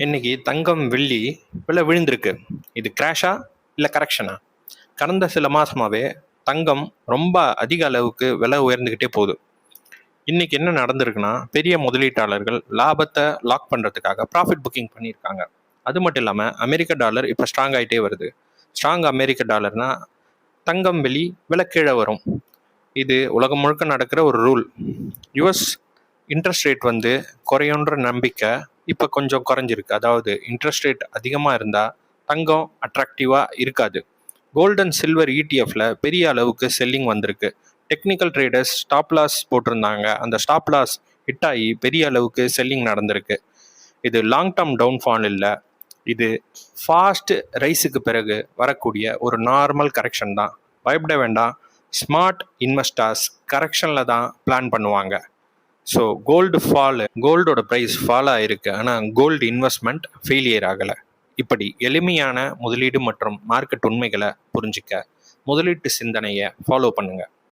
இன்னைக்கு தங்கம் வெள்ளி விலை விழுந்திருக்கு. இது கிராஷா இல்லை கரெக்ஷனா? கடந்த சில மாசமாவே தங்கம் ரொம்ப அதிக அளவுக்கு விலை உயர்ந்துக்கிட்டே போகுது. இன்னைக்கு என்ன நடந்திருக்குன்னா, பெரிய முதலீட்டாளர்கள் லாபத்தை லாக் பண்ணுறதுக்காக ப்ராஃபிட் புக்கிங் பண்ணியிருக்காங்க. அது மட்டும் இல்லாமல் அமெரிக்க டாலர் இப்போ ஸ்ட்ராங் ஆகிட்டே வருது. ஸ்ட்ராங் அமெரிக்க டாலர்னா தங்கம் வெளி விலை கீழே வரும். இது உலகம் முழுக்க நடக்கிற ஒரு ரூல். யுஎஸ் இன்ட்ரெஸ்ட் ரேட் குறையுன்ற நம்பிக்கை இப்போ கொஞ்சம் குறைஞ்சிருக்கு. அதாவது இன்ட்ரெஸ்ட் ரேட் அதிகமாக இருந்தால் தங்கம் அட்ராக்டிவாக இருக்காது. கோல்டு அண்ட் சில்வர் இடிஎஃப்ல பெரிய அளவுக்கு செல்லிங் வந்திருக்கு. டெக்னிக்கல் ட்ரேடர்ஸ் ஸ்டாப் லாஸ் போட்டிருந்தாங்க. அந்த ஸ்டாப் லாஸ் ஹிட் ஆகி பெரிய அளவுக்கு செல்லிங் நடந்திருக்கு. இது லாங் டேர்ம் டவுன்ஃபால் இல்லை, இது ஃபாஸ்ட் ரைஸுக்கு பிறகு வரக்கூடிய ஒரு நார்மல் கரெக்ஷன் தான். பயப்பட வேண்டாம். ஸ்மார்ட் இன்வெஸ்டர்ஸ் கரெக்ஷனில் தான் பிளான் பண்ணுவாங்க. ஸோ கோல்டோட ப்ரைஸ் ஃபால் ஆகிருக்கு, ஆனால் கோல்டு இன்வெஸ்ட்மெண்ட் ஃபெயிலியர் ஆகலை. இப்படி எளிமையான முதலீடு மற்றும் மார்க்கெட் உண்மைகளை புரிஞ்சிக்க முதலீட்டு சிந்தனையை ஃபாலோ பண்ணுங்கள்.